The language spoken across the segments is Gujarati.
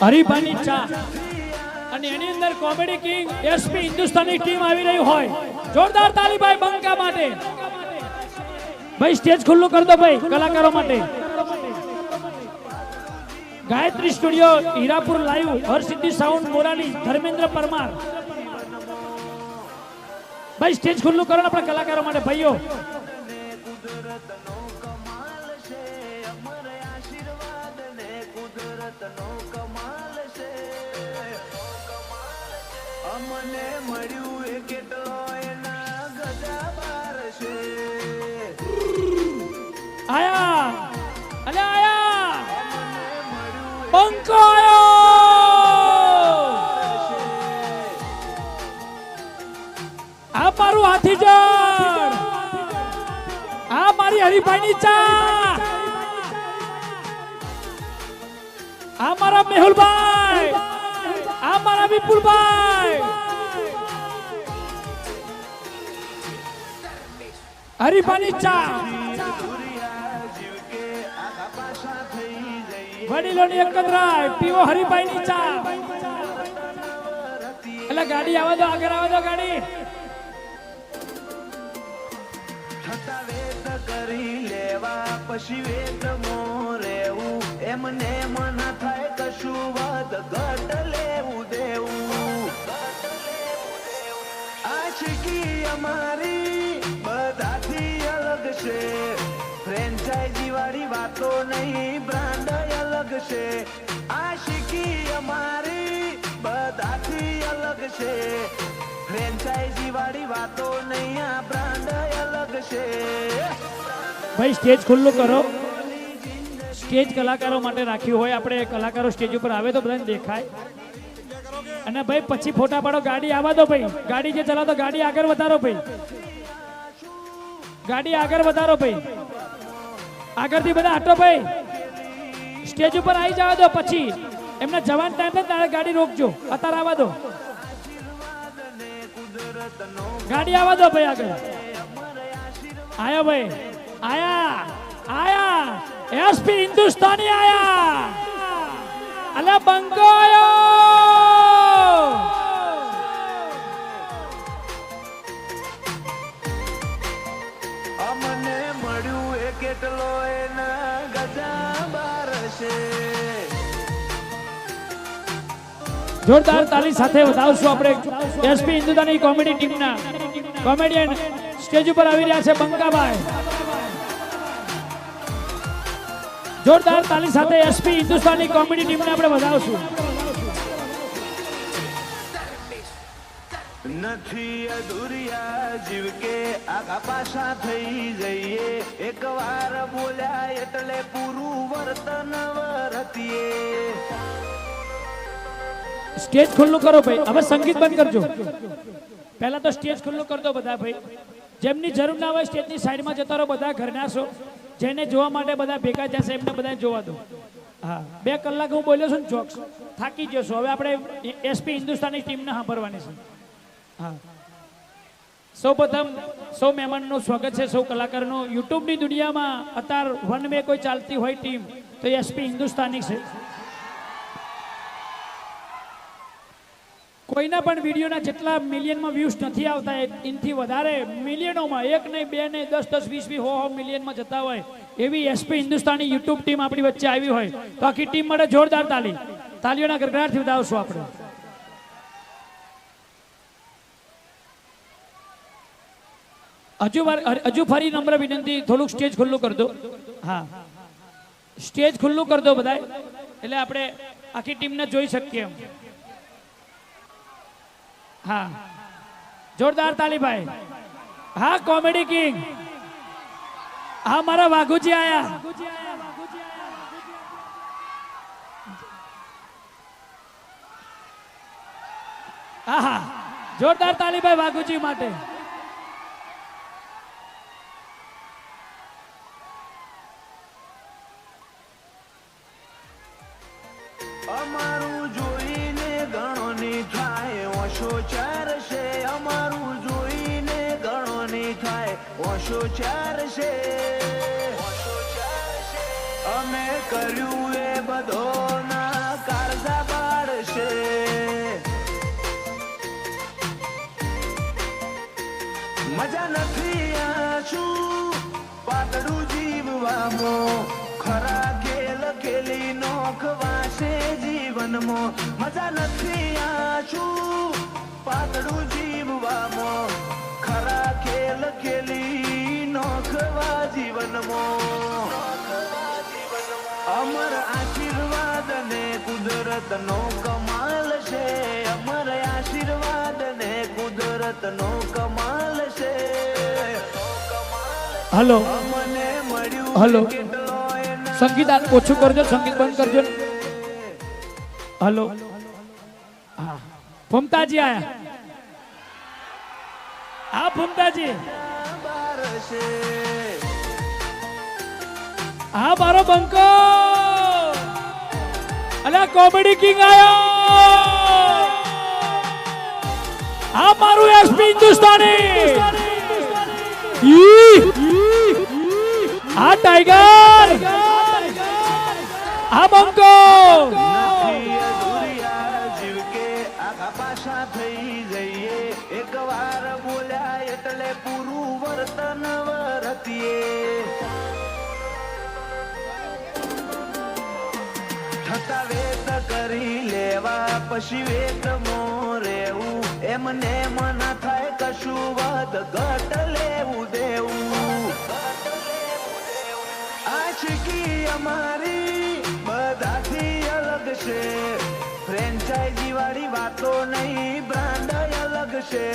હરીફાની ચા અને એની અંદર comedy king SP Hindustani team આવી રહી હોય, જોરદાર તાલી ભાઈ બંકા માટે. ભાઈ સ્ટેજ ખુલ્લું કરી દો ભાઈ કલાકારો માટે. Gayatri studio Hirapur live, Harsiddhi sound Morali, Dharmendra Parmar. ભાઈ સ્ટેજ ખુલ્લું કરો આપણા કલાકારો માટે ભાઈઓ. અમને મળ્યું એ કેટલો એના ગજા બાર છે. આયા અલે આયા બંકો આયો. આ મારું હાથીજર, આ મારી હરીફાઈની ચા, આ મારા મેહુલભાઈ, આ મારા વિપુલભાઈ. હરીફાની ચા વડીલોની એકત્રાય પીવો હરીફાઈની ચા. એટલે ગાડી આવા દો, આગળ આવા દો ગાડી. વેત કરી લેવા પછી વેત મોરેવું, એમને મન થાય કશું વધ ઘટ લેવું દેવું. આશિકી અમારી બધાથી અલગ છે, ફ્રેન્ચાઇઝી વાળી વાતો નહીં, બ્રાન્ડ અલગ છે. આશિકી અમારી બધાથી અલગ છે, ફ્રેન્ચાઇઝી વાળી વાતો નહીં, આ બ્રાન્ડ અલગ છે. ભાઈ સ્ટેજ ખુલ્લું કરો. સ્ટેજ કલાકારો માટે રાખ્યું હોય, આપણે કલાકારો સ્ટેજ ઉપર આવે તો બધાને દેખાય. અને ભાઈ પછી ફોટા પાડો. ગાડી આવવા દો ભાઈ, ગાડી જે ચલાવો તો ગાડી આગળ વધારો ભાઈ, ગાડી આગળ વધારો ભાઈ. આગળથી બધા હટો ભાઈ, સ્ટેજ ઉપર આવી જવા દો. પછી એમને જવાન ટાઈમ તારે ગાડી રોકજો, અત્યારે આવવા દો. ગાડી આવવા દો ભાઈ આગળ. આયા ભાઈ, આયા આયા એસપી હિન્દુસ્તાની આયા. અલે બંકો આયો. અમને મળ્યું એ કેટલો એના ગજા બાર છે. જોરદાર તાલી સાથે વધાવશું આપણે એસપી હિન્દુસ્તાની કોમેડી ટીમના કોમેડિયન સ્ટેજ ઉપર આવી રહ્યા છે બંકાભાઈ. જોરદાર તાલી સાથે એસપી હિન્દુસ્તાની કોમેડી ટીમને આપણે વધાવશું. નથી અધૂરિયા જીવ કે આગા પાછા થઈ જઈએ, એકવાર બોલ્યા એટલે પૂરું વર્તન વર્તીએ. સ્ટેજ ખુલ્લું કરો ભાઈ. હવે સંગીત બંધ કરજો. પહેલા તો સ્ટેજ ખુલ્લું કરી દો બધા ભાઈ. જેમની જરૂર ના હોય સ્ટેજની સાઈડમાં જતા રહો. બધા ઘરના છો, જેને જોવા માટે બધા ભેગા જશે એમને બધા જોવા દો. હા, 2 કલાક હું બોલ્યો છું ને જોક્સ, થાકી જશો. હવે આપણે એસપી હિન્દુસ્તાની ટીમને સાંભળવાની છે. હા, સૌ પ્રથમ સૌ મહેમાનનું સ્વાગત છે, સૌ કલાકારનું. યુટ્યુબની દુનિયામાં અત્યારે વન વે કોઈ ચાલતી હોય ટીમ તો એસપી હિન્દુસ્તાની છે. કોઈના પણ વિડીયોના જેટલા મિલિયનમાં વ્યૂઝ નથી આવતા, એનાથી વધારે મિલિયનોમાં, 1 નહીં 2 નહીં 10 10 20 20 100 મિલિયનમાં જતા હોય એવી એસપી હિન્દુસ્તાની યુટ્યુબ ટીમ આપણી વચ્ચે આવી હોય તો આખી ટીમ માટે જોરદાર તાલી, તાલીઓના ગરગડાટથી વધાવશું આપણે. હજુ ફરી નમ્ર વિનંતી, થોડુંક સ્ટેજ ખુલ્લું કરી દો. હા, સ્ટેજ ખુલ્લું કરી દો બધા, એટલે આપણે આખી ટીમને જોઈ શકીએ એમ. હા, જોરદાર તાલી ભાઈ. હા, કોમેડી કિંગ. હા, મારા વાઘુજી આયા. હા, જોરદાર તાલી ભાઈ વાઘુજી માટે. અમારું જોઈને ગણોની થાય ઓછો ચાર છે, અમારું જોઈને ગણોની થાય ઓછો ચારશે અમે કર્યું એ બધો ના કાળજા બાળશે મજા નથી આ શું પાતળું જીવવામાં ખરા ખેલ ખેલી નોખવાશે જીવનમાં મજા નથી આ શું પાતળું જીવવામાં ખરા ખેલ ખેલી નોખવા જીવનમાં અમર આશીર્વાદ ને કુદરત નો કમાલ છે અમર આશીર્વાદ ને કુદરત નો કમાલ છે હલો મને મળ્યું હલો કેટલો એના સંગીત ઓછું કરજો સંગીત બંધ કરજો હલો હા ભૂમતાજી આયા હા ભૂમતાજી બાર છે હા મારો બંકો અલા કોમેડી કિંગ આયો હા મારું એસપી હિન્દુસ્તાની હા ટાઈગર હા બંકો નથી અધૂરિયા જીવ કે આખા પાછા થઈ જઈએ એકવાર બોલ્યા એટલે પૂરું વર્તન વર્તીએ થતા વેત કરી લેવા પછી વેતમાં રહેવું એમને મના થાય કશું વધ ઘટ લેવું દેવું આશિકી અમારી બધાથી અલગ છે ફ્રેન્ચાઇઝી વાળી વાતો નહીં બ્રાન્ડ અલગ છે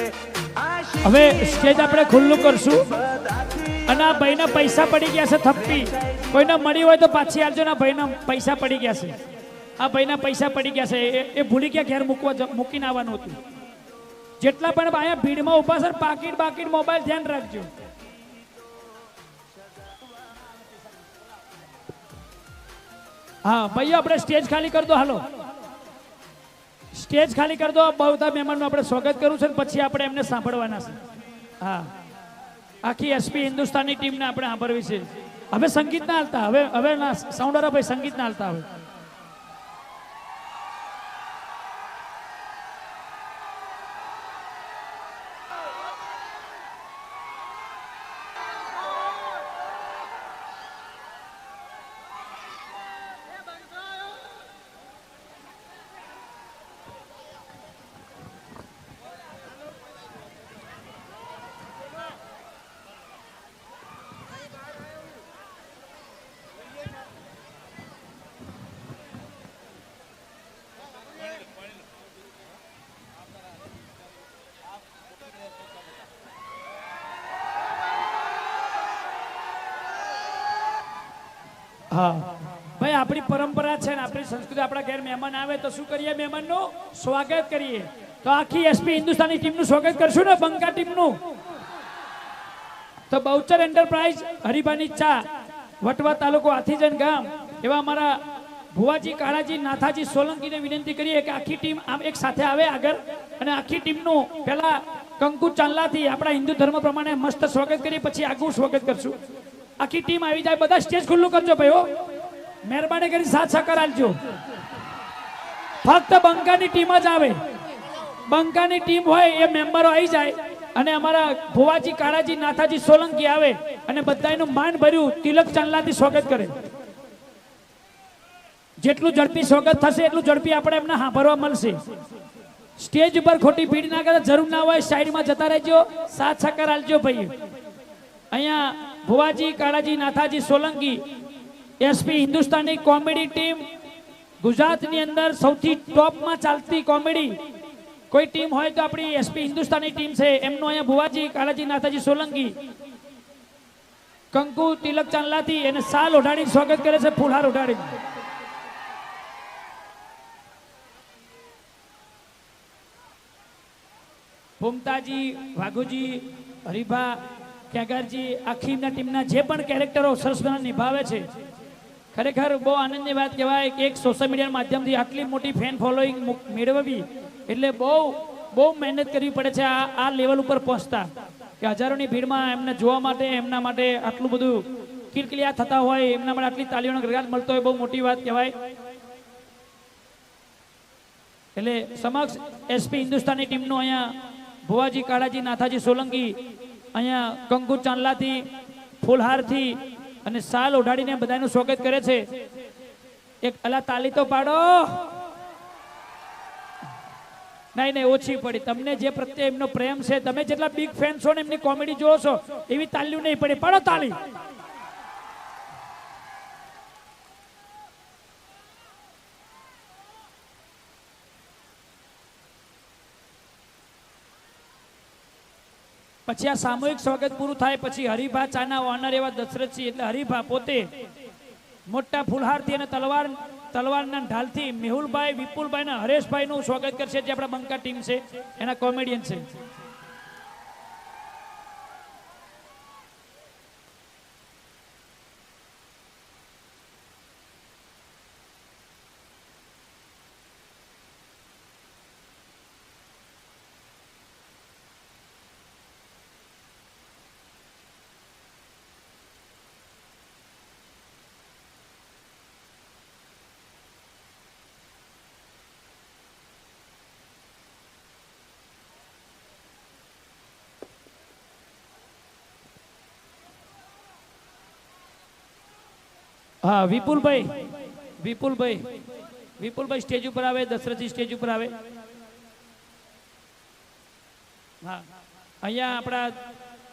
હવે સ્ટેજ આપણે ખુલ્લું કરશું બધાથી અને આ ભાઈને પૈસા પડી ગયા છે થપ્પી કોઈને મળી હોય તો પાછી આવજો ને ભાઈને પૈસા પડી ગયા છે આ ભાઈના પૈસા પડી ગયા છે એ ભૂલી ગયા ઘેર મૂકીને આવવાનું હતું જેટલા પણ અહીંયા ભીડમાં ઉભા છે પાકીટ બાકીટ મોબાઈલ ધ્યાન રાખજો હા ભાઈઓ આપણે સ્ટેજ ખાલી કરી દો હાલો સ્ટેજ ખાલી કરી દો બધા મહેમાનનું આપણે સ્વાગત કરવું છે ને પછી આપણે એમને સાંભળવાના છે હા આખી એસપી હિન્દુસ્તાની ટીમને આપણે સાંભળવી છે હવે સંગીત ના હાલતા હવે ના સાઉન્ડરા ભાઈ સંગીત ના હાલતા હવે હા ભાઈ આપણી પરંપરા છે ને આપણી સંસ્કૃતિ આપણા ઘેર મહેમાન આવે તો શું કરીએ મહેમાનનું સ્વાગત કરીએ તો આખી એસપી હિન્દુસ્તાની ટીમનું સ્વાગત કરશું ને બંકા ટીમનું તો બહુચર એન્ટરપ્રાઇઝ હરિભાની ચા વટવા તાલુકો હાથીજન ગામ એવા અમારા ભુવાજી કાળાજી નાથાજી સોલંકીને વિનંતી કરીએ કે આખી ટીમ એક સાથે આવે આગળ અને આખી ટીમનું પહેલા કંકુ ચાંદલાથી આપણા હિન્દુ ધર્મ પ્રમાણે મસ્ત સ્વાગત કરીએ પછી આગળ સ્વાગત કરશું આખી ટીમ આવી જાય બધા સ્ટેજ ખુલ્લું કરજો ભાઈઓ મહેરબાની કરી સાથ સહકાર આલજો ફક્ત બંકાની ટીમ જ આવે બંકાની ટીમ હોય એ મેમ્બરો આવી જાય અને અમારા ભુવાજી કાળાજી નાથાજી સોલંકી આવે અને બધાનું માન ભર્યું તિલક ચાંદલાથી સ્વાગત કરે જેટલું ઝડપી સ્વાગત થશે એટલું ઝડપી આપણે એમને સાંભળવા મળશે સ્ટેજ ઉપર ખોટી ભીડ ના કરે જરૂર ના હોય સાઈડમાં જતા રહેજો સાથ સહકાર આલજો ભાઈ અહીંયા ભુવાજી Kalaji Nathaji Solanki SP Hindustani comedy team ગુજરાતની અંદર સૌથી ટોપમાં ચાલતી કોમેડી કોઈ ટીમ હોય તો આપણી એસપી હિન્દુસ્તાની ટીમ છે એમનો અહીંયા ભુવાજી કાળાજી નાથાજી સોલંકી કંકુ તિલક ચાંદલાથી એને સાલ ઓઢાડી સ્વાગત કરે છે ફૂલહાર ઓઢાડી ભૂમતાજી વાઘુજી હરિભા કેગારજી આખી ટીમના જે પણ કેરેક્ટરો સરસ નિભાવે છે ખરેખર બહુ આનંદની વાત કહેવાય કે એક સોશિયલ મીડિયાના માધ્યમથી આટલી મોટી ફેન ફોલોઈંગ મેળવવી એટલે બહુ મહેનત કરવી પડે છે આ લેવલ ઉપર પહોંચતા કે હજારોની ભીડમાં એમને જોવા માટે એમના માટે આટલું બધું કિલકિલિયા થતા હોય, એમના માટે આટલી તાલીઓનો ગરગડાટ મળતો હોય, બહુ મોટી વાત કહેવાય. એટલે સમક્ષ એસપી હિન્દુસ્તાની ટીમનું અહીંયા ભુવાજી કાળાજી નાથાજી સોલંકી અહીંયા કંકુ ચાંદલાથી ફૂલહારથી અને સાલ ઓઢાડીને બધાનું સ્વાગત કરે છે. એક અલા તાલી તો પાડો. નહીં ઓછી પડી. તમને જે પ્રત્યે એમનો પ્રેમ છે, તમે જેટલા બિગ ફેન છો ને એમની કોમેડી જોવો છો એવી તાલીઓ નહીં પડી. પાડો તાલી. પછી આ સામૂહિક સ્વાગત પૂરું થાય પછી હરિભા ચાના ઓનર એવા દશરથસિંહ એટલે હરિભા પોતે મોટા ફૂલહારથી અને તલવારના ઢાલથી મેહુલભાઈ, વિપુલભાઈ અને હરેશભાઈ નું સ્વાગત કરશે, જે આપણા બંકા ટીમ છે એના કોમેડિયન છે. હા વિપુલભાઈ સ્ટેજ ઉપર આવે, દશરથજી સ્ટેજ ઉપર આવે. હા અહીંયા આપણા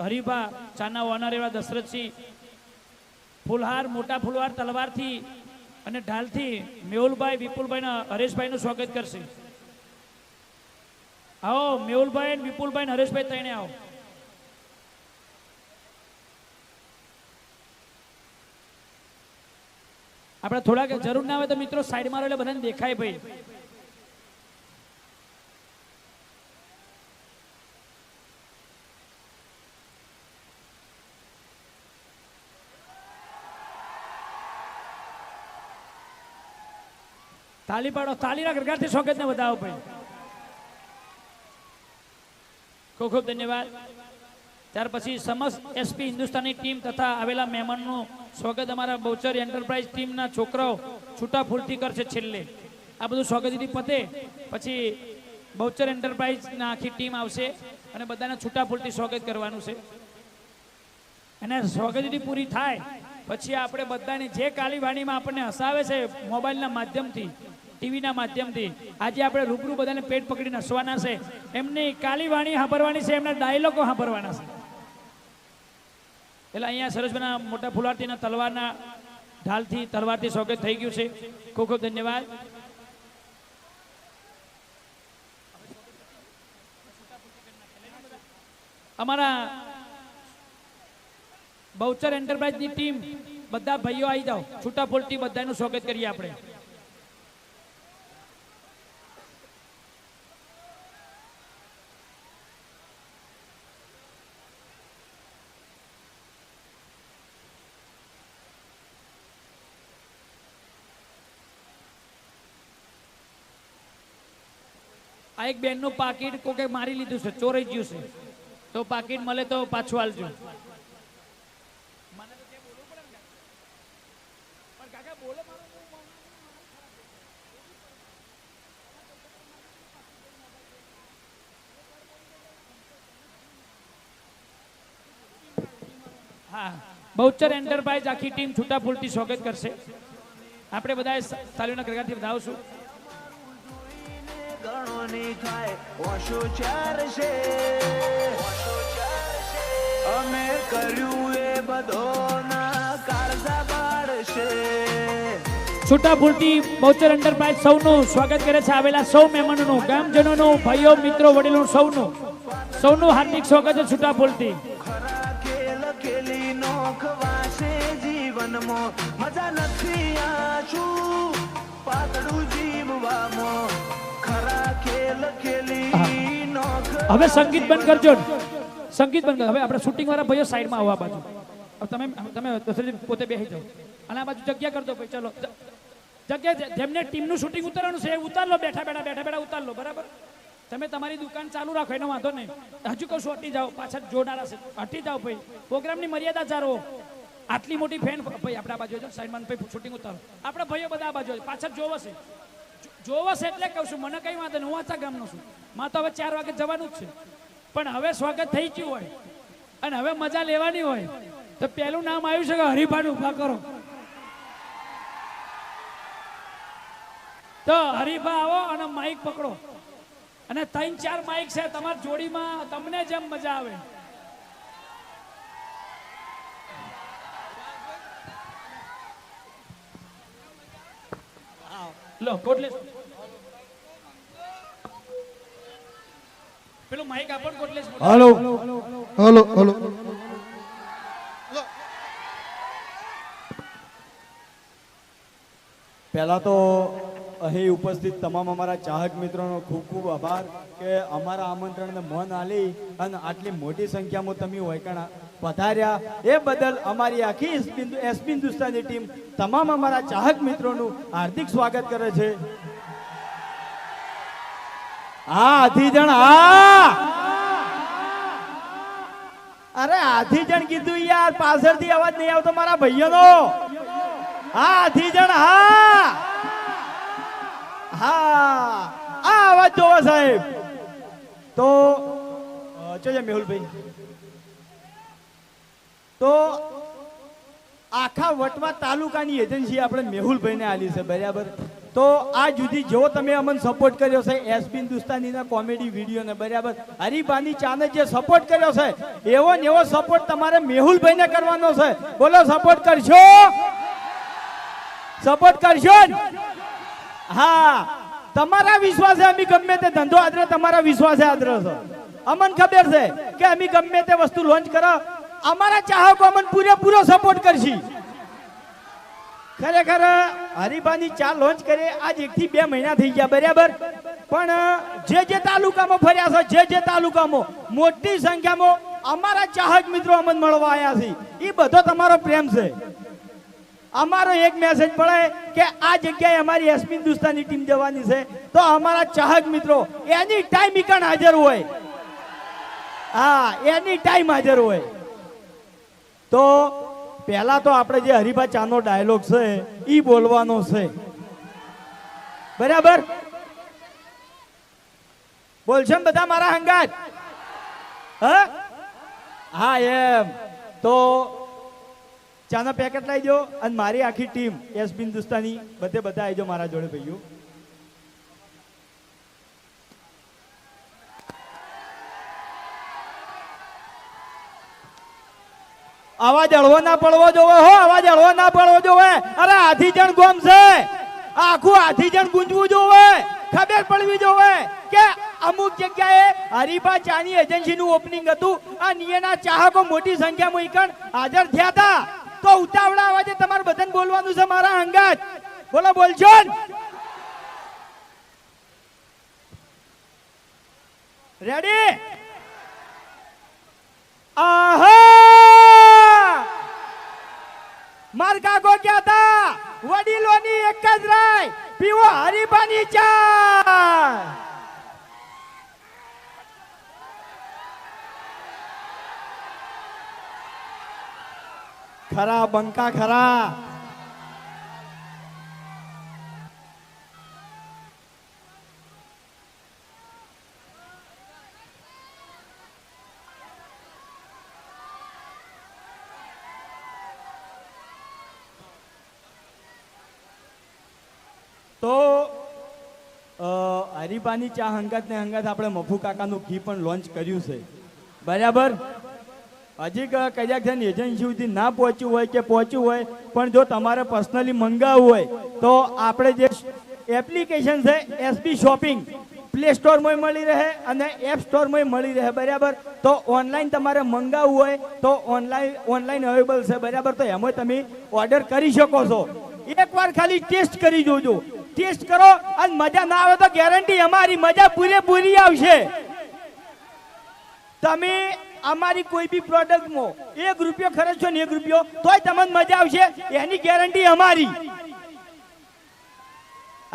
હરિભા ચાના ઓનર એવા દશરથસિંહ ફૂલહાર, મોટા ફૂલહાર તલવારથી અને ઢાલથી મેહુલભાઈ, વિપુલભાઈ અને હરેશભાઈ નું સ્વાગત કરશે. આવો મેહુલભાઈ, વિપુલભાઈ અને હરેશભાઈ ત્રણે આવો. આપણે થોડાક જરૂર ના હોય તો મિત્રો સાઈડ માં એટલે બધાને દેખાય ભાઈ. તાલી પાડો. તાલીના ગરગાટથી સ્વાગતને વધાવો ભાઈ. ખૂબ ખૂબ ધન્યવાદ. ત્યાર પછી સમસ્ત એસપી હિન્દુસ્તાની ટીમ તથા આવેલા મહેમાનનું સ્વાગત અમારા બહુચર એન્ટરપ્રાઇઝ ટીમના છોકરાઓ છૂટા ફૂલથી કરશે. છેલ્લે આ બધું સ્વાગત વિધિ પતે પછી બહુચર એન્ટરપ્રાઇઝના આખી ટીમ આવશે અને બધાને છૂટા ફૂલથી સ્વાગત કરવાનું છે. અને સ્વાગત વિધિ પૂરી થાય પછી આપણે બધાની જે કાલીવાણીમાં આપણને હસાવે છે મોબાઈલના માધ્યમથી, ટીવીના માધ્યમથી, આજે આપણે રૂબરૂ બધાને પેટ પકડીને હસવાના છે. એમની કાલીવાણી સાંભળવાની છે, એમના ડાયલોગો સાંભળવાના છે. એટલે અહીંયા સરસબના મોટા ફુલારતીના તલવારના ઢાલથી તલવારથી સ્વાગત થઈ ગયું છે. ખૂબ ખૂબ ધન્યવાદ. અમારા બહુચર એન્ટરપ્રાઇઝની ટીમ બધા ભાઈઓ આવી જાઓ, છૂટા ફૂલથી બધાનું સ્વાગત કરીએ આપણે. આ એક બેનનું પાકીટ કોકે મારી લીધું છે, ચોરાઈ ગયું છે, તો પાકીટ મળે તો પાછું આલજો. હા, બહુચર એન્ટરપ્રાઇઝ આખી ટીમ છૂટા ફૂલથી સ્વાગત કરશે. આપણે બધા તાલીઓના ગરગાટથી વધાવશું. ગણોની થાય ઓશો ચારશે, અમે કર્યું એ બધોના કાળજા બાળશે. છૂટા ફૂલથી બહુચર એન્ટરપ્રાઇઝ સૌનું સ્વાગત કરે છે. આવેલા સૌ મહેમાનોનું, ગામજનોનું, ભાઈઓ, મિત્રો, વડીલોનું સૌનું હાર્દિક સ્વાગત છે છૂટા ફૂલથી. ખરા ખેલ ખેલી નોખવાશે જીવનમાં, મજા નથી આછું પાતળું જીવવામાં. હવે સંગીત બંધ કરજો, સંગીત બંધ કરો. હવે આપણે શૂટિંગ વાળા ભાઈઓ સાઈડમાં આવવા બાજુ. તમે પોતે બેસી જાઓ અને આ બાજુ જગ્યા કરી દો ભાઈ. ચલો જગ્યા, જેમને ટીમનું શૂટિંગ ઉતારવાનું છે એ ઉતાર લો. બેઠા ઉતાર લો. બરાબર. તમે તમારી દુકાન ચાલુ રાખો એનો વાંધો નહીં. હજુ કહું છું હટી જાઓ, પાછળ જોનારા છે, હટી જાઓ ભાઈ. પ્રોગ્રામની મર્યાદા જાળવો. આટલી મોટી ફેન ભાઈ આપણા બાજુ જો સાઈડમાં ભાઈ શૂટિંગ ઉતારો. આપણા ભાઈઓ બધા આ બાજુ પાછળ જોવો છે, જોવો છે એટલે કહું છું. મને કઈ વાંધો નહીં, હું આચા ગામનો છું. માં તો હવે 4 વાગે જવાનું જ છે. પણ હવે સ્વાગત થઈ ગયું હોય અને હવે મજા લેવાની હોય તો પહેલું નામ આવ્યું છે કે હરીફાને ઉભા કરો. તો હરીફા આવો અને માઇક પકડો અને 3-4 માઇક છે તમારી જોડીમાં, તમને જેમ મજા આવે. લો કોટલેસ પેલું માઇક આપો ને કોટલેસ. हेलो हेलो हेलो પહેલા તો અહીં ઉપસ્થિત તમામ અમારા ચાહક મિત્રોનો ખૂબ ખૂબ આભાર કે અમારા આમંત્રણને મન આલી અને આટલી મોટી સંખ્યામાં તમે વૈકણા પધાર્યા એ બદલ અમારી આખી એસપી હિન્દુસ્તાની ટીમ તમામ અમારા ચાહક મિત્રોનું હાર્દિક સ્વાગત કરે છે. હા આધી જણ, હા અરે આધી જણ કીધું યાર, પાછળથી અવાજ નહીં આવતો મારા ભાઈઓનો. હા આધી જણ, હા હા આ અવાજ જોવો સાહેબ. તો ચલો મેહુલભાઈ, તો આખા વટવા તાલુકાની એજન્સી આપણે મેહુલભાઈને આલી છે બરાબર. તો આ જુદી જેવો તમે અમને સપોર્ટ કર્યો છે એસપી હિન્દુસ્તાનીના કોમેડી વિડીયોને બરાબર, હરીબાની ચાને જે સપોર્ટ કર્યો છે એવો ને એવો સપોર્ટ તમારે મેહુલભાઈને કરવાનો છે. બોલો સપોર્ટ કરશો? સપોર્ટ કરશો ને? હા તમારા વિશ્વાસે અમે ગમે તે ધંધો આદરે, તમારા વિશ્વાસે આદરે છે. અમને ખબર છે કે અમે ગમે તે વસ્તુ લોન્ચ કરો અમારા ચાહકો અમને પૂરેપૂરો સપોર્ટ કરશે. ખરેખર હરીબાની ચા લોન્ચ કરે આજ 1 થી 2 મહિના થઈ ગયા બરાબર. પણ જે તાલુકામાં ફર્યા છે, જે તાલુકામાં મોટી સંખ્યામાં અમારા ચાહક મિત્રો અમને મળવા આવ્યા છે, એ બધો તમારો પ્રેમ છે. અમારો એક મેસેજ પડે કે આ જગ્યાએ અમારી એસપી હિન્દુસ્તાની ટીમ જવાની છે તો અમારા ચાહક મિત્રો એની ટાઈમ ઈકણ હાજર હોય. હા એની ટાઈમ હાજર હોય. તો પહેલા તો આપણે જે હરીબા ચાનો ડાયલોગ છે ઈ બોલવાનો છે બરાબર. બોલશો બધા મારા હંગાત? હા એમ તો ચાના પેકેટ લઈ દો અને મારી આખી ટીમ એસપી હિન્દુસ્તાની બધા આવજો મારા જોડે ભાઈઓ. અવાજ હળવો ના પડવો જોવે હો, અવાજ હળવો ના પડવો જોવે. અરે આધી જણ ગોમ છે, આખું આધી જણ ગુંજવું જોવે, ખબર પડવી જોવે કે અમુક જગ્યાએ હરીબા ચાની એજન્સીનું ઓપનિંગ હતું અને એના ચાહકો મોટી સંખ્યામાં ઈકણ હાજર થયા હતા. તો ઉતાવળા અવાજે તમારે બધાને બોલવાનું છે મારા અંગાત. બોલો બોલજો ને? રેડી? આહા માર કાકો ક્યાં હતા? વડીલોની એક જ રાય પીવો હરીબાની ચા. ખરા બંકા ખરા. તો હરીબાની ચા હંગાત ને હંગાત આપણે મફુ કાકાનું ઘી પણ લોન્ચ કર્યું છે બરાબર. હજી કદાચ એજન્સી સુધી ના પહોંચ્યું હોય કે પહોંચ્યું હોય પણ જો તમારે પર્સનલી મંગાવવું હોય તો આપણે જે એપ્લિકેશન છે એસબી શોપિંગ પ્લે સ્ટોરમાં મળી રહે અને એપ સ્ટોરમાં મળી રહે બરાબર. તો ઓનલાઈન તમારે મંગાવવું હોય તો ઓનલાઈન અવેલેબલ છે બરાબર. તો એમાં તમે ઓર્ડર કરી શકો છો. એકવાર ખાલી ટેસ્ટ કરી જોજો. ટેસ્ટ કરો અને મજા ના આવે તો ગેરંટી અમારી મજા પૂરેપૂરી આવશે. તમે અમારી કોઈ બી પ્રોડક્ટમાં ₹1 ખર્ચો ને ₹1 તોય તમને મજા આવશે એની ગેરંટી અમારી.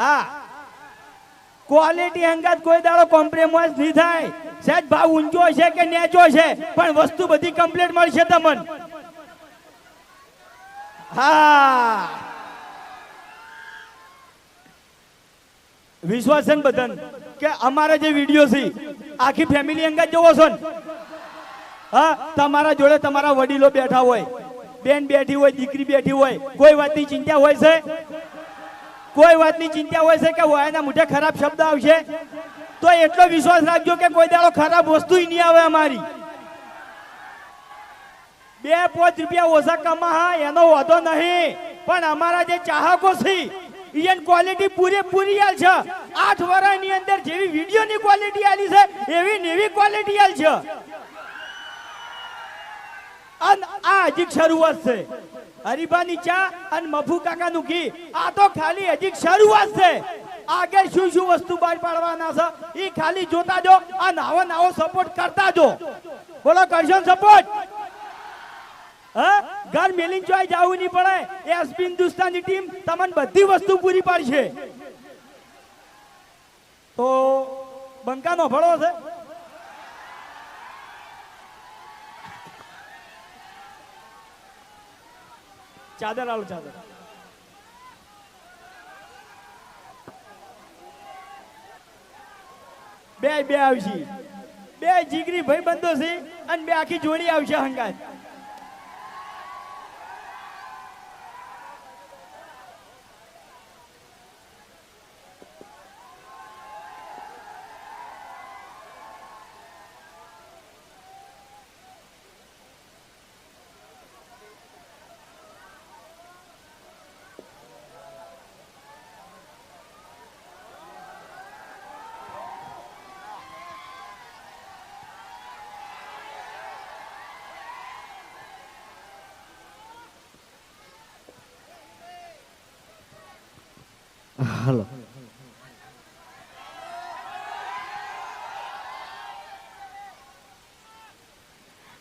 હા ક્વોલિટી અંગત કોઈ દાડો કોમ્પ્રોમાઇઝ નહીં થાય. સહેજ ભાવ ઊંચો છે કે નેચો છે પણ વસ્તુ બધી કમ્પ્લીટ મળશે તમને. હા, વિશ્વાસ છે ને બધાને કે અમારા જે વિડીયો છે આખી ફેમિલી અંગત જોવો છો ને? હા, તમારા જોડે તમારા વડીલો બેઠા હોય, બેન બેઠી હોય, દીકરી બેઠી હોય, કોઈ વાતની ચિંતા હોય છે? કોઈ વાતની ચિંતા હોય છે કે વાયના મોઢે ખરાબ શબ્દ આવશે? તો એટલો વિશ્વાસ રાખજો કે કોઈ દાડો ખરાબ વસ્તુ નહીં આવે અમારી. 2-5 રૂપિયા ઓછા કમા હા એનો વાંધો નહીં, પણ અમારા જે ચાહકો છે એની ક્વોલિટી પૂરેપૂરી આલ છે. 8 વર્ષની અંદર જેવી વિડીયોની ક્વોલિટી આલી છે એવી નેવી ક્વોલિટી આલ છે. અને આ હજી શરૂઆત છે. હરીબાની ચા અને મફુ કાકાનું ઘી આ તો ખાલી હજી શરૂઆત છે. આગળ શું શું વસ્તુ બહાર પાડવાના છે એ ખાલી જોતા જો અને આવો સપોર્ટ કરતા જો. બોલો, કરશો સપોર્ટ? હા, ઘર મેલીને ચોય જવું નહીં પડે. એસપી હિન્દુસ્તાની ટીમ તમને બધી વસ્તુ પૂરી પાડશે. તો બંકાનો ભળો છે. ચાદર આલો, ચાદર. બે આવશે, 2 જીગરી ભાઈ બંધો છે અને 2 આખી જોડી આવશે હંગાત. હલો,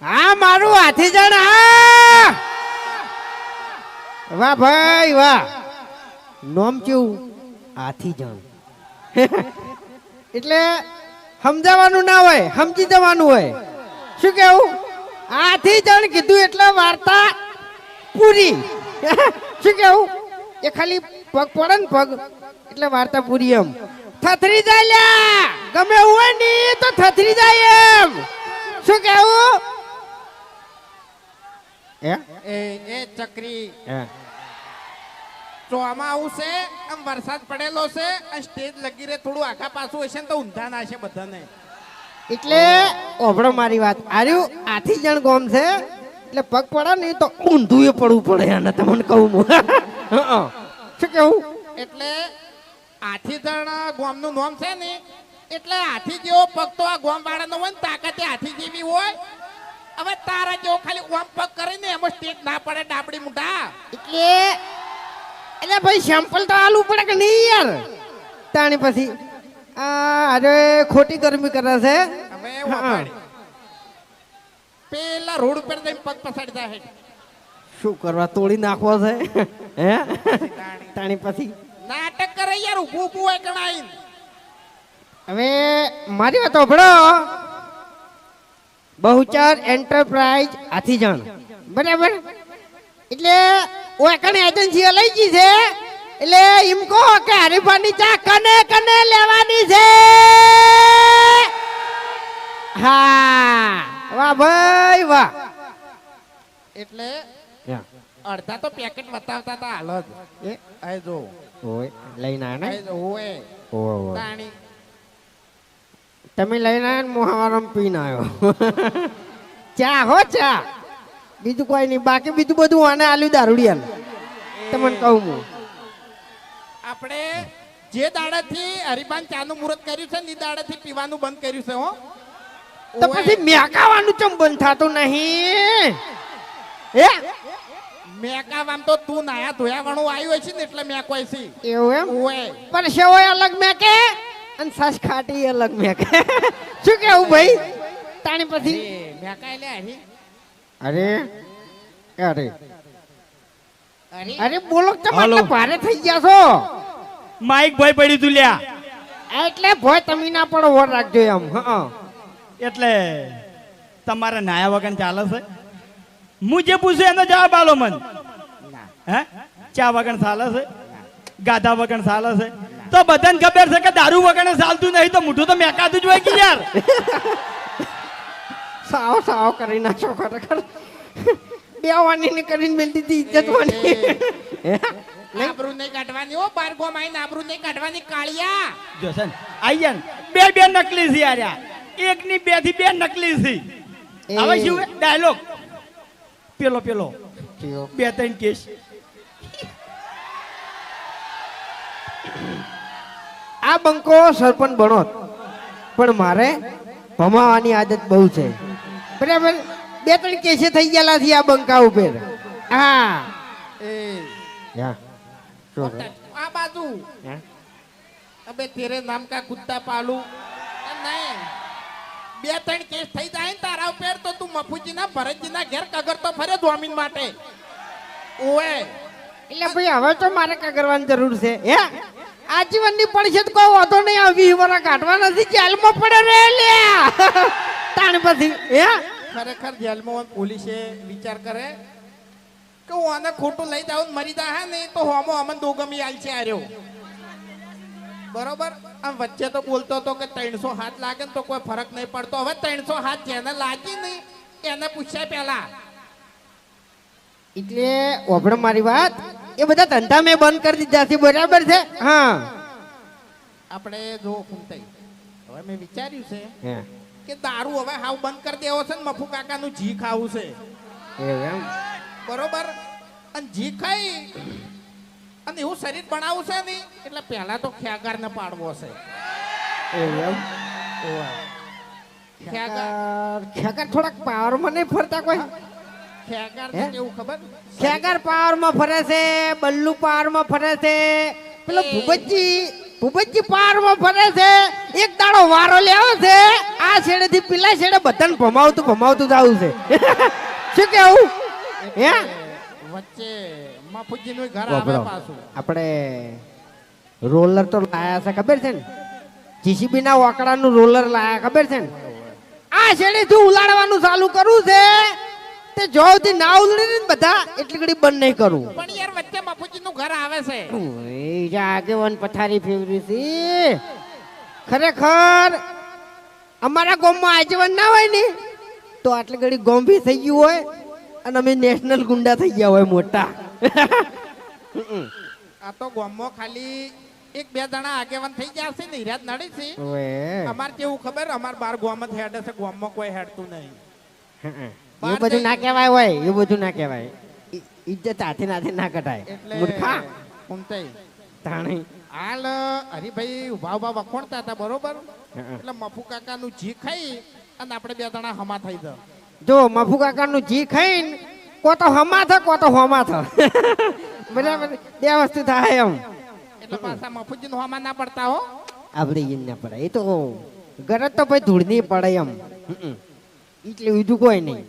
હા મારું હાથીજણ. હા, વાહ ભાઈ વાહ. નોમ કેવું? હાથીજણ. એટલે સમજાવવાનું ના હોય, સમજી જવાનું હોય. શું કેવું? હાથીજણ કીધું એટલે વાર્તા પૂરી. શું કેવું? એ ખાલી પગ પડે ને પગ એટલે વાર્તા પૂરી. એમ થથરી જાય લ્યા, ગમે હોય ને તો થથરી જાય એમ. શું કેવું? એ ચક્રી ચોમાં આવું છે, આમ વરસાદ પડેલો છે, સ્ટેજ લગી રે થોડું આખા પાછું હશે ને તો ઊંધા ના છે બધાને. એટલે ઓભળો મારી વાત. આર્યું હાથીજણ ગોમ છે એટલે પગ પડે ને તો ઊંધું એ પડવું પડે. અને તમને કહું હું. શું કેવું? એટલે હાથીજણ ગોમનું નામ છે ને એટલે હાથી જેવો પગ તો આ ગોમ વાળાનો હોય ને તાકાતે હાથી જેવી હોય. હવે તારા જેવો ખાલી ગોમ પગ કરે ને એમાં સ્ટેજ ના પડે ડાબડી મુઢા. એટલે ભાઈ સેમ્પલ તો આલવું પડે કે નહીં યાર? તાણી પછી અરે ખોટી ગરમી કરે છે. હવે વાપરી પેલા રોડ ઉપર જઈને પગ પસાડી જાય. શું કરવા? તોડી નાખવો છે? હે તાણી પછી નાટક કરે યાર, ઊભું ઊભું હોય ગણાઈ. હવે મારી વાત સાંભળો. બહુચર એન્ટરપ્રાઇઝ હાથીજણ, બરાબર? એટલે ઓકણ એજન્સી લઈ ગઈ છે. એટલે એમ કહો કે હરીફાની ચા કને કને લેવાની છે? હા, વાહ ભાઈ વાહ. એટલે અડધા તો પેકેટ બતાવતા હતા હાલ જ. એ આ જો ઓય લઈને આને ઓય ઓય તાણી તમે લઈને આયા ને મોહાવારમ પીને આવ્યો. ચા હો ચા, બીજું કોઈ નહીં. બાકી બીજું બધું આને આલ્યું દારૂડિયાને. તમને કહું હું, આપણે જે દાડાથી હરિભાન ચાનું મુહૂર્ત કર્યું છે ને એ દાડાથી પીવાનું બંધ કર્યું છે. હો તો પછી મેકાવાનું ચમ બંધ થતું નહીં? હે મેકાવામ તો તું નાયા ધોયા વાળું આવ્યું હોય છે ને એટલે મેકવાય છે. એવું એમ? ઓય પણ સેવય અલગ મેકે અને સાસ ખાટી અલગ મેકે. શું કેવું ભાઈ? તાણી પછી મેકાય લે હરી. અરે અરે અરે અરે બોલો તમે આટલા ભારે થઈ ગયા છો. માઈક ભાઈ પડ્યું તું લ્યા. એટલે ભોય તમે ના પડો વર રાખજો એમ હા એટલે તમારે નાયા વગર ચાલે છે હું જે પૂછું એનો જવાબ આલો મન હે ચા વગર ચાલે છે ગાધા વગર ચાલે છે તો બધાને ખબર છે કે દારૂ વગર ચાલતું નહીં તો મોઢું તો મેકાતું જ હોય કે યાર સાવ સાવ કરી નાખો ખરેખર બે વાની ને કરીને મેલ દીધી ઇજ્જત વાની આબરૂ નહીં કાઢવાની હો બાર ગોમ આઈને આબરૂ નહીં કાઢવાની કાળિયા જો છે ને આઈ ગયા ને બે નકલી છે યાર એકની બે થી બે નકલી છે હવે શું ડાયલોગ પેલો બે ત્રણ કેસ આ બંકો સરપંચ બનો પણ મારે ભમાવાની આદત બહુ છે બરાબર બે ત્રણ કેસે થઈ ગયેલા છે આ બંકા ઉપર હા એ યા આ બાજુ અબે તેરે નામ કા કુત્તા પાલુ નહીં બે ત્રણ કેસ થઈ જાય ને તારા ઉપર તો તું મફુજીના ભરતજીના ઘેર કગરતો ફરે દોમીન માટે ઓએ એટલે ભાઈ હવે તો મારે કા કરવાની જરૂર છે હે આજીવનની પડશે તો કોઈ વાંધો નહીં આ 20 વર્ષ કાઢવા નથી જેલમાં પડે રે લે તાણ પછી હે ખરેખર જેલમાં પોલીસે વિચાર કરે કે હું આને ખોટું લઈ જાઉં ને મરી જાય ને તો હોમો અમન દોગમી આલ છે આર્યો બરોબર આમ વચ્ચે તો બોલતો હતો કે 300 હાથ લાગે ને તો કોઈ ફરક નહીં પડતો હવે 300 હાથ જેને લાગી નહીં એને પૂછ્યા પહેલા એટલે ઓભળ મારી વાત એ બધા ધંધા મેં બંધ કરી દીધા છે બરાબર છે હા આપણે જો ફૂમતાઈ હવે મેં વિચાર્યું છે હે કે દારૂ હવે હાવ બંધ કરી દેવો છે ને મફુ કાકાનું જી ખાવું છે એવું એમ બરોબર અને જી ખાઈ અને એવું શરીર બનાવવું છે ને એટલે પહેલા તો ખ્યાગાર ને પાડવો છે એવું એમ ખ્યાગાર ખેગર થોડાક પાવર માં નહીં ફરતા કોઈ ખ્યાગાર હે? કેવું ખબર ખેગર પાવર માં ફરે છે બલ્લુ પાવર માં ફરે છે પેલો ભૂપતજી પાવર માં ફરે છે એક દાડો વારો લેવો છે આ છેડે થી પેલા છેડે બધાને ભમાવતું જાવું છે શું કેવું હે વચ્ચે મફુજી નું ઘર આવે પાછું આપણે રોલર તો લાયા છે ખબર છે ને જીસીબી ના વાકડાનું રોલર લાયા ખબર છે ને આ છેડે થી ઉલાડવાનું ચાલુ કરવું છે તે જોથી ના ઉલડી ને બધા એટલી ઘડી બંધ નહીં કરવું પણ યાર વચ્ચે મફુજી નું ઘર આવે છે ઓય આગેવાન પથારી ફેવરી છે ખરેખર અમારા ગામમાં આગેવાન ના હોય ને તો આટલી ઘડી ગોંભી થઈ ગયું હોય અને અમે નેશનલ ગુંડા થઈ ગયા હોય મોટા આ તો ગામમાં ખાલી એક બે જણા આગેવાન થઈ ગયા છે ને હિરાત નડી છે ઓય અમાર કેવું ખબર અમાર બાર ગામ જ હેડ છે ગામમાં કોઈ હેડતું નહીં એ બધું ના કહેવાય હોય એ બધું ના કહેવાય ઇજ્જત હાથે નાથે ના કટાય એટલે મૂર્ખા ફૂમતાઈ તાણી હાલ હરીભાઈ ઉભા વખોણતા હતા બરોબર એટલે મફુ કાકાનું જી ખાઈ અને આપણે બે જણા હમા થઈ જા જો મફુ કાકાનું જી ખાઈને કો તો હમા થ કો તો હોમા થ બરાબર બે વસ્તુ થાય એમ એટલે પાછા મફુજી નું હમા ના પડતા હો આપણે ઈન ના પડે એ તો ગરજ તો ભાઈ ધૂળ નહીં પડે એમ એટલે બીજું કોઈ નહીં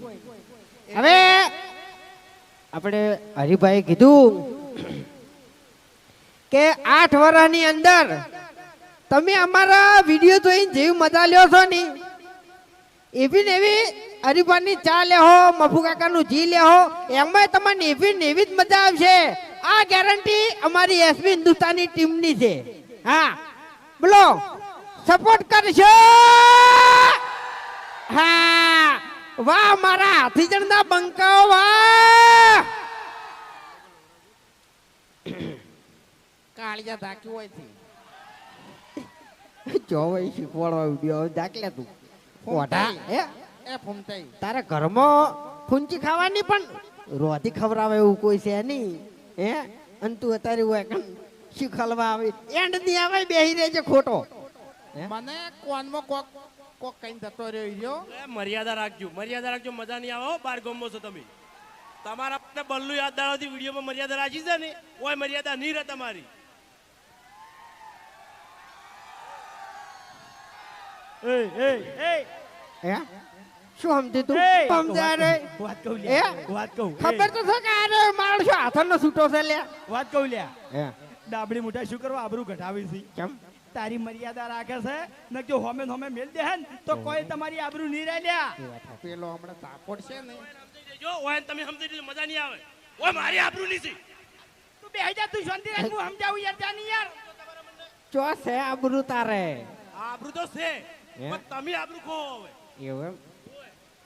હવે આપણે હરિભાઈ કીધું કે 8 વર્ષની અંદર તમે અમારા વિડીયો જોઈને જેવી મજા લ્યો છો ને એવી ને એવી હરિભાઈની ચા લેહો મફુ કાકાનું જી લેહો એમાં તમને એવી ને એવી જ મજા આવશે આ ગેરંટી અમારી એસબી હિન્દુસ્તાની ટીમની છે હા બોલો સપોર્ટ કરશો હા વાહ મારા હાથીજણના બંકાઓ વાહ કાળિયા ધાક્યું હોય થી જો ભાઈ શીખવાડવા વિડિયો દાખલા તું ઓઢા હે એ ફૂમતાઈ તારા ઘરમાં ફૂંચી ખાવાની પણ રોથી ખવડાવે એવું કોઈ છે નહીં હે અને તું અત્યારે હોય કણ શીખલવા આવે એન્ડ ની આવે બેહી રહેજે ખોટો મને કોનમાં કોક કોક કઈ જતો રહ્યો મર્યાદા રાખજો મજા નહીં આવે હો, બાર ગમો છો તમે તમારા માટે બલ્લુ યાદ દાડોથી વિડીયોમાં મર્યાદા રાખી છે ને કોઈ મર્યાદા નહીં રહે તમારી હે શું સમજી તું સમજા રે વાત કહું હે વાત કહું ખબર તો છે કે અરે મારો શું હાથનો છૂટો છે લે વાત કહું લ્યા હે ડાબડી મોટા શું કરવા આબરૂ ઘટાવી છે કેમ તારી મર્યાદા રાખે છે ને જો હોમે હોમે મેલ દે હે ને તો કોઈ તમારી આબરૂ નહીં રહે લ્યા. પેલો હમણાં તાકોડ છે ને સમજી દેજો ઓય તમે સમજી દેજો મજા નહીં આવે ઓય મારી આબરૂ નહીં છે તું બેહી જા તું શાંતિ રાખ હું સમજાવું યાર જાની યાર. ચો છે આબરૂ તારે આબરૂ તો છે પણ તમે આબરૂ ખો હવે એવું એમ?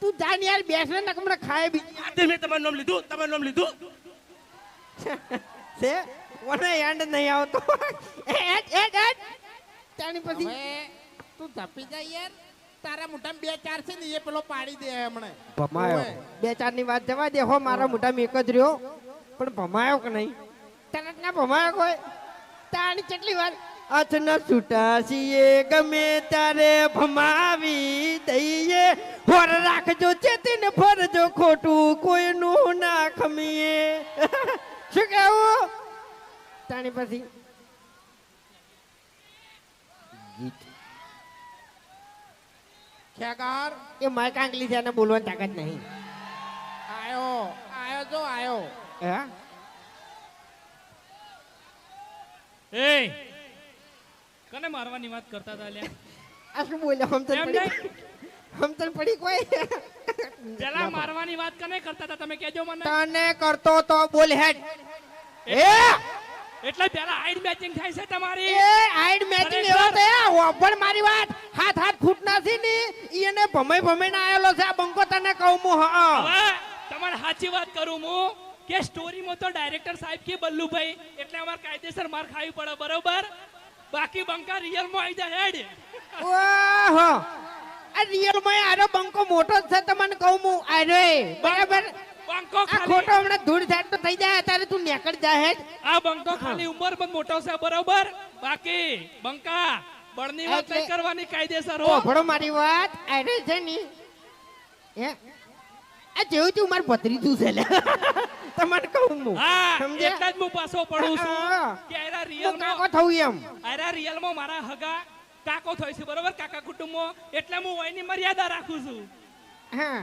તું જાન યાર બેસ ને નકમણે ખાય બીજી આજે મેં તમારું નામ લીધું છે ઓને એન્ડ નહીં આવતો એડ તાણી પછી હવે તું ધપી જા યાર તારા મોઢામાં 2 4 છે ને એ પેલો પાડી દે હમણે ભમાયો ઓય. 2 4 ની વાત જવા દે હો મારા મોઢામાં એક જ રહ્યો પણ ભમાયો કે નહીં તરત ના ભમાયો કોઈ તાણી કેટલી વાર અચના છૂટાસીએ ગમે ત્યારે ભમાવી દઈએ હોર રાખજો ચેતીન ફરજો ખોટું કોઈનું ના ખમીએ શું કેવું તાણી પછી ગીત ખેગાર એ માય કાંગલી છે એને બોલવાની તાકાત નહીં આયો જો આયો હે એ કને મારવાની વાત કરતા હતા લ્યા આ શું બોલ્યો હમતન પડી કોઈ પેલા મારવાની વાત કને કરતા હતા તમે કહેજો મને તને કરતો તો બોલ હેડ એ એટલે પેલા હાઈડ મેચિંગ થાય છે તમારી એ હાઈડ મેચિંગ એવો તો ઓપણ મારી વાત હાથ ફૂટ નથી ની ઈને ભમે ના આયેલો છે આ બંકો તને કહું હું હા હવે તમારે સાચી વાત કરું હું કે સ્ટોરીમાં તો ડાયરેક્ટર સાહેબ કે બલ્લુભાઈ એટલે અમાર કાયદેસર માર ખાવી પડે બરોબર બાકી બંકા રિયલ માં આવી જાય હેડ ઓહો આ રિયલ માં આરો બંકો મોટો જ છે તમને કહું હું આરે બરાબર બંકો આ ખાલી ખોટો હમણાં ધૂળ ઝાડ તો થઈ જાય અત્યારે તું નેકળ જા હેડ આ બંકો ખાલી ઉંમર પણ મોટો છે બરોબર બાકી બંકા બળની વાત એટલે- નહીં કરવાની કાયદેસર ઓ હો ભણો મારી વાત આરે છે ની હે આ જેવું તું માર ભત્રીજું છે લે તમને કહું હું હા સમજ્યા? એટલે જ હું પાછો પડું છું હા. કે આરા રિયલ હું કાકો થવું એમ આરા રિયલ માં મારા હગા કાકો થાય છે બરોબર કાકા કુટુંબમાં એટલે હું વયની મર્યાદા રાખું છું હા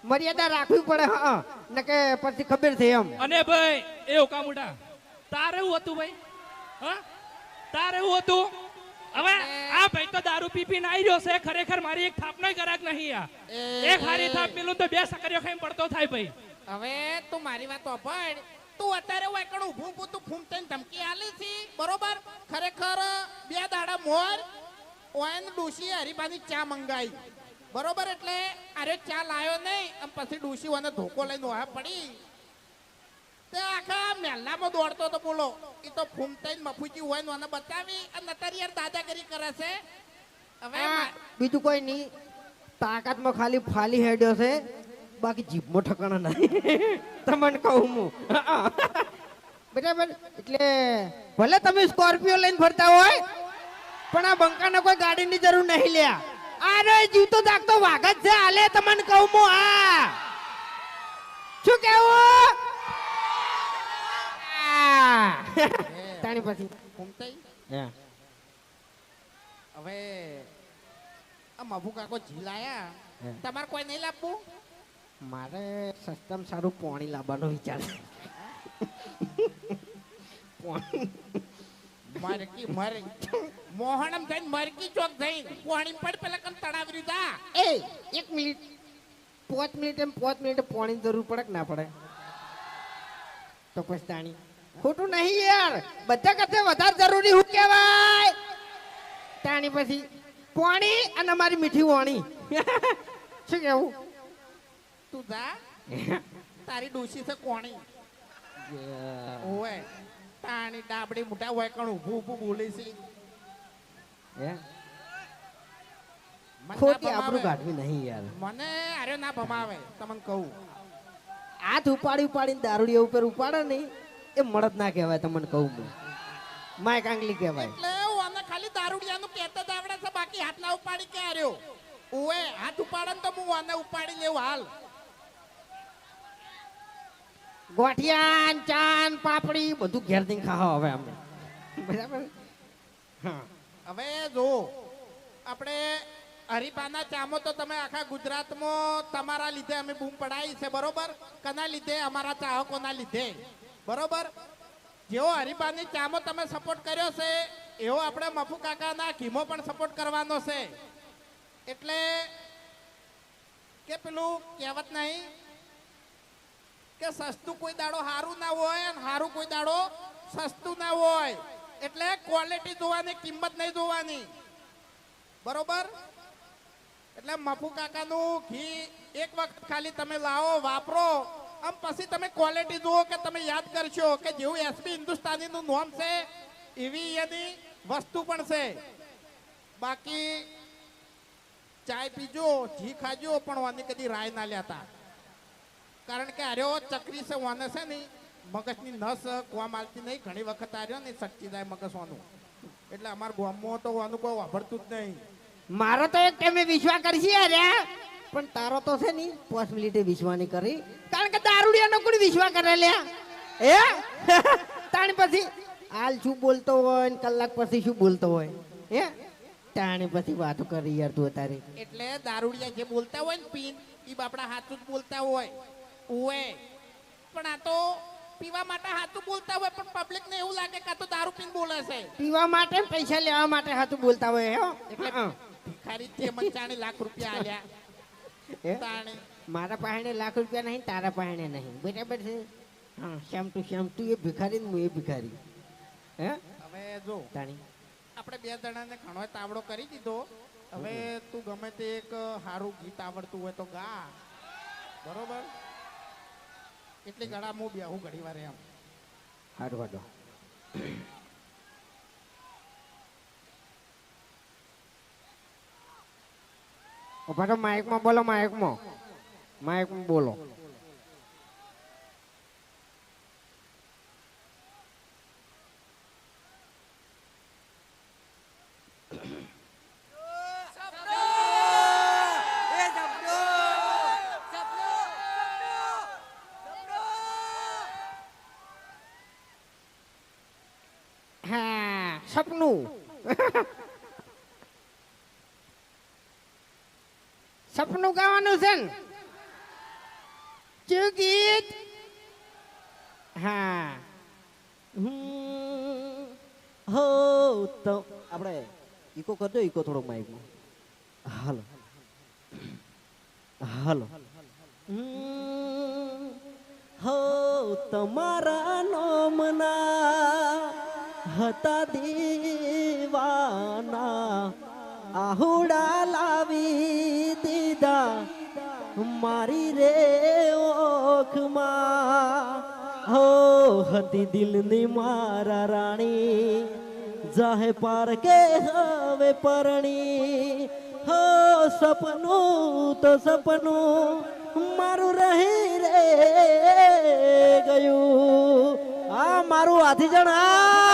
મર્યાદા રાખવી પડે હા નકે પછી ખબર છે એમ અને ભાઈ એ ઓકા મોટા તારે એવું હતું ભાઈ હા તારે એવું હતું હવે આ ભાઈ તો દારૂ પી પીને આવી રહ્યો છે ખરેખર મારી એક થાપ નહીં કરાક નહીં આ એક હારી થાપ પેલું તો 2 સકરીઓ ખાઈને પડતો થાય ભાઈ હવે તું મારી વાત સાંભળ તું અત્યારે વાયકણ ઊભું ઊભું તું ફૂમતાઈને ધમકી આલી છી બરોબર ખરેખર 2 દાડા મોર ઓયન ડોશી હરીબાની ચા મંગાઈ બરોબર એટલે અરે ચા લાયો નહીં અને પછી ડોશી ઓને ધોકો લઈને ઓહા પડી તે આખા મહેલામાં દોડતો તો બોલો એ તો ફૂમતાઈને મફુજી હોય ને ઓને બચાવી અને અત્યારે યાર દાદાગીરી કરે છે હવે આ બીજું કોઈ નહીં તાકાતમાં ખાલી ફાલી હેડ્યો છે બાકી જીભમાં ઠકાણા નહીં તમને કહું હું બરાબર એટલે ભલે તમે સ્કોર્પિયો લઈને ફરતા હોય પણ આ બંકાને કોઈ ગાડીની જરૂર નહીં લ્યા અરે જીવતો જાગતો વાઘ જ છે હાલે તમને કહું હું આ શું કેવું તાણી પછી ફૂમતાઈ હે હવે આ મફુ કાકો ઝીલાયા હે. તમારે કોઈ નહીં લાવવું મારે સસ્તામાં સારું પાણી લાવવાનો વિચાર છે. પાણી. મરકી મર મોહનમ જઈને મરકી ચોક જઈ પાણી પડ પેલા કન તળાવરી જા એ 1 મિનિટ 5 મિનિટ એમ 5 મિનિટ પાણી જરૂર પડે કે ના પડે તો પછી તાણી ખોટું નહીં યાર બધા કરતા વધારે જરૂરી શું કહેવાય તાણી પછી પાણી અને અમારી મીઠી વાણી શું કેવું તું જા તારી ડોશી છે કોણી ઓય તાણી ડાબડી મોટા હોય કણ ઊભું ઊભું બોલે છે હે? મને ખોટી ના આપણું ભમાવે. કાઢવી નહીં યાર મને અરે ના ભમાવે તમને કહું હાથ ઉપાડીને દારૂડિયા ઉપર ઉપાડે નહીં એ મળદ ના કહેવાય તમને કહું હું માય કાંગલી કહેવાય એટલે ઓને ખાલી દારૂડિયાનું કહેતા જ આવડે છે બાકી હાથ ના ઉપાડી કે આર્યો ઓએ હાથ ઉપાડે ને તો હું ઓને ઉપાડી લેવું હાલ ગોઠિયાન ચાન પાપડી બધું ઘેર દઈને ખાવા હવે અમે બરાબર હા હવે જો આપણે હરિપાના ચામો તો તમે આખા ગુજરાતમાં તમારા લીધે અમે બૂમ પડાવી છે બરોબર કના લીધે અમારા ચાહકોના લીધે બરોબર જેવો હરિપાની ચામો તમે સપોર્ટ કર્યો છે એવો આપણે મફુ કાકાના ઘીમો પણ સપોર્ટ કરવાનો છે. એટલે કે પેલું કહેવત નહીં કે સસ્તું કોઈ દાડો સારું ના હોય અને સારું કોઈ દાડો સસ્તું ના હોય. એટલે ક્વોલિટી જોવાની, કિંમત નહીં જોવાની. બરોબર? એટલે મફુ કાકાનું ઘી એક વખત ખાલી તમે લાવો, વાપરો, આમ પછી તમે ક્વોલિટી જુઓ કે તમે યાદ કરશો કે જેવું એસપી હિન્દુસ્તાનીનું નામ છે એવી એની વસ્તુ પણ છે. બાકી ચાય પીજો, ઘી ખાજો, પણ વાની કદી રાય ના લેતા. કારણ કે આર્યો ચક્રી છે, વાને છે ને મગજની નસ કોમ આલતી નહીં. ઘણી વખત આર્યો ને સટકી જાય મગજ વાનું. એટલે અમારા ગામમાં તો વાનું કોઈ વાપરતું જ નહીં. મારો તો એક ટાઈમે વિશ્વાસ કરશી અરે, પણ તારો તો છે ને 5 મિનિટે વિશ્વાસ નહીં કરી. કારણ કે દારૂડિયાનો કોઈ વિશ્વાસ કરે લ્યા હે. તાણ પછી હાલ શું બોલતો હોય ને કલાક પછી શું બોલતો હોય હે. તાણે પછી વાતો કરી યાર તું તારે. એટલે દારૂડિયા જે બોલતા હોય ને પીન, એ બાપડા હાથું જ બોલતા હોય. ઓએ પણ આ તો પીવા માટે હાથું બોલતા હોય, પણ પબ્લિક ને એવું લાગે કે આ તો દારૂ પીને બોલે છે. પીવા માટે ને પૈસા લેવા માટે હાથું બોલતા હોય હે. એટલે ભિખારી તે મંચાણી લાખ રૂપિયા આલ્યા. તાણે મારા પાસે લાખ રૂપિયા નહીં, તારા પાસે નહીં, બરાબર છે. હા, શ્યામ તું એ ભિખારી ને હું એ ભિખારી હે. હવે જો તાણી આપણે બે જણાને ઘણો તાવડો કરી દીધો. હવે તું ગમે તે એક સારું ગીત આવડતું હોય તો ગા. બરોબર? એટલે ગળા હું બેહું ઘડી વાર એમ. હારું હાડો. ઉભા તો માઇકમાં બોલો, માઇકમાં બોલો. હા, સપનું. સપનું ગાવાનું છે ને? ચુ ગીત? હા. હો તો આપણે ઈકો કરજો, ઈકો થોડો માઇકમાં. હાલો હાલો. હો તમારા નોમના હતા દીવાના, આહુડા લાવી દીધા મારી રે ઓખમાં. હો હતી દિલની મારા રાણી, જાહે પાર કે હવે પરણી. હો સપનું તો સપનું મારું રહી રે ગયું. આ મારું હાથી જણા